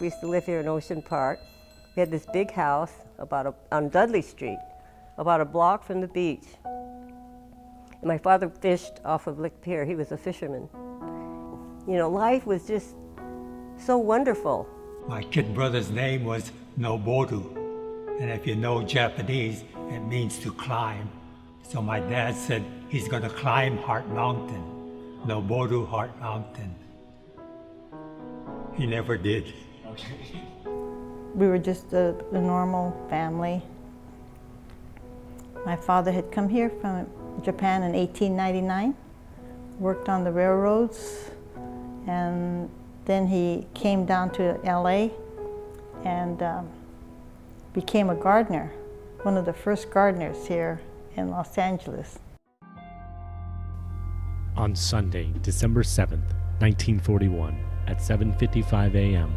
We used to live here in Ocean Park. We had this big house on Dudley Street, about a block from the beach. And my father fished off of Lick Pier. He was a fisherman. You know, life was just so wonderful. My kid brother's name was Noboru, and if you know Japanese, it means to climb. So my dad said he's going to climb Heart Mountain, Noboru Heart Mountain. He never did. We were just a normal family. My father had come here from Japan in 1899, worked on the railroads, and then he came down to LA and became a gardener, one of the first gardeners here in Los Angeles. On Sunday, December 7th, 1941, at 7:55 a.m.,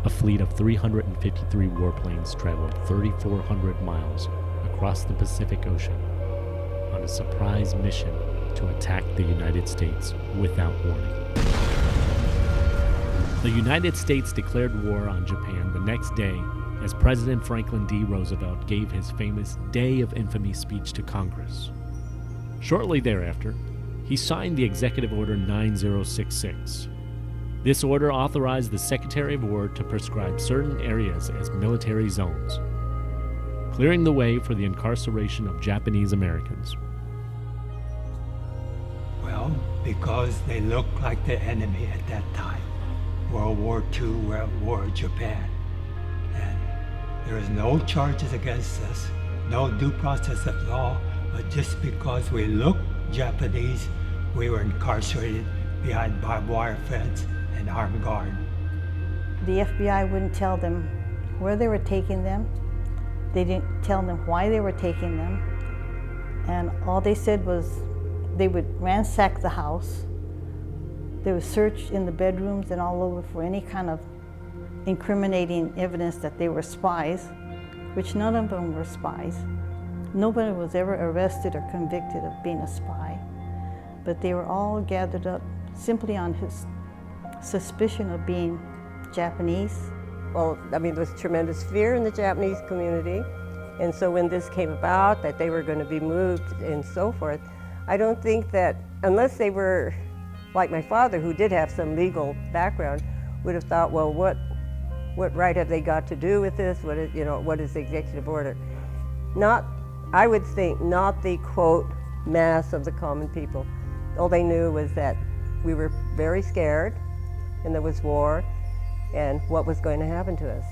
a fleet of 353 warplanes traveled 3,400 miles across the Pacific Ocean on a surprise mission to attack the United States without warning. The United States declared war on Japan the next day as President Franklin D. Roosevelt gave his famous Day of Infamy speech to Congress. Shortly thereafter, he signed the Executive Order 9066. This order authorized the Secretary of War to prescribe certain areas as military zones, clearing the way for the incarceration of Japanese Americans. Well, because they looked like the enemy at that time. World War II, we're at war with Japan. And there is no charges against us, no due process of law, but just because we looked Japanese, we were incarcerated behind barbed wire fence and armed guard. The FBI wouldn't tell them where they were taking them. They didn't tell them why they were taking them. And all they said was they would ransack the house. They would search in the bedrooms and all over for any kind of incriminating evidence that they were spies, which none of them were spies. Nobody was ever arrested or convicted of being a spy. But they were all gathered up simply on his suspicion of being Japanese. Well, I mean, there was tremendous fear in the Japanese community. And so when this came about, that they were going to be moved and so forth, I don't think that, unless they were like my father, who did have some legal background, would have thought, well, what right have they got to do with this? What is the executive order? Not, I would think, not the, quote, mass of the common people. All they knew was that we were very scared, and there was war, and what was going to happen to us.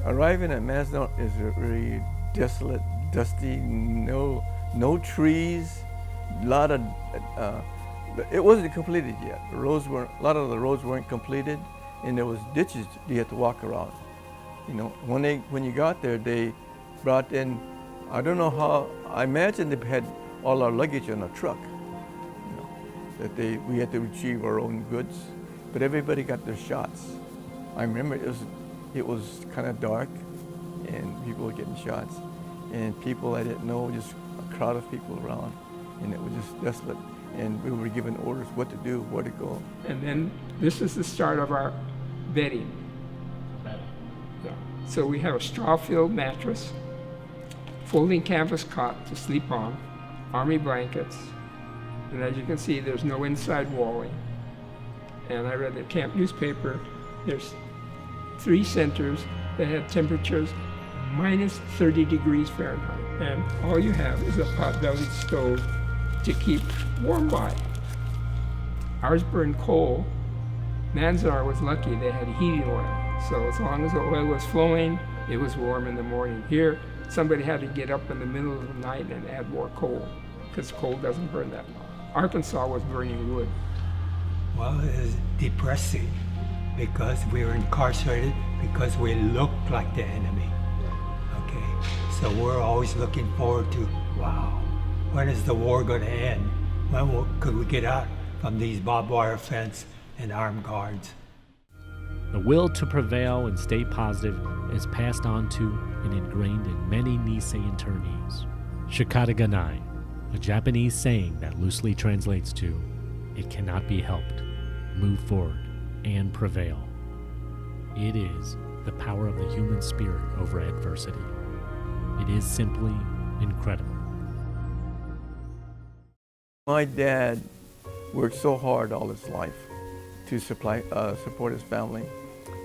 Arriving at Massanutten is very desolate, dusty, no trees, a lot of, it wasn't completed yet. A lot of the roads weren't completed, and there was ditches you had to walk around. You know, when you got there, they brought in, I don't know how, I imagine they had all our luggage in a truck. You know, that we had to retrieve our own goods, but everybody got their shots. I remember it was kind of dark, and people were getting shots, and people I didn't know, just a crowd of people around, and it was just desolate. And we were given orders what to do, where to go. And then this is the start of our bedding. Yeah. So we have a straw-filled mattress, folding canvas cot to sleep on, army blankets, and as you can see, there's no inside walling. And I read the camp newspaper, there's 3 centers that had temperatures minus 30 degrees Fahrenheit. And all you have is a pot-bellied stove to keep warm by. Ours burned coal. Manzanar was lucky, they had heating oil. So as long as the oil was flowing, it was warm in the morning. Here, somebody had to get up in the middle of the night and add more coal, because coal doesn't burn that long. Arkansas was burning wood. Well, it was depressing because we were incarcerated because we looked like the enemy. Okay, so we're always looking forward to, wow, when is the war going to end? When could we get out from these barbed wire fence and armed guards? The will to prevail and stay positive is passed on to and ingrained in many Nisei internees. Shikata Ganai, a Japanese saying that loosely translates to, "It cannot be helped, move forward, and prevail." It is the power of the human spirit over adversity. It is simply incredible. My dad worked so hard all his life to support his family,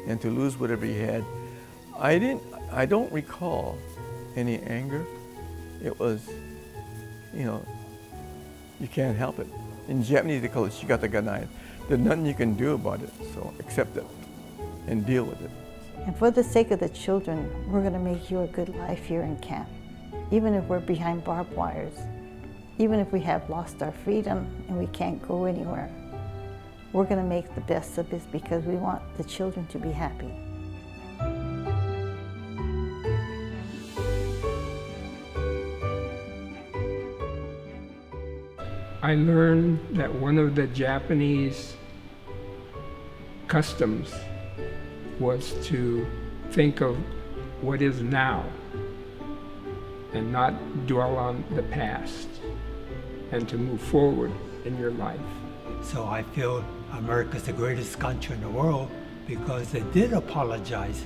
and to lose whatever he had. I don't recall any anger. It was, you can't help it. In Japanese they call it shikataganai. There's nothing you can do about it, so accept it and deal with it. And for the sake of the children, we're going to make you a good life here in camp. Even if we're behind barbed wires, even if we have lost our freedom and we can't go anywhere, we're going to make the best of this because we want the children to be happy. I learned that one of the Japanese customs was to think of what is now and not dwell on the past, and to move forward in your life. So I feel America's the greatest country in the world because they did apologize.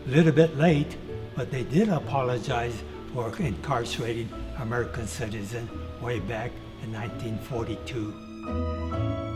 A little bit late, but they did apologize for incarcerating American citizens way back in 1942.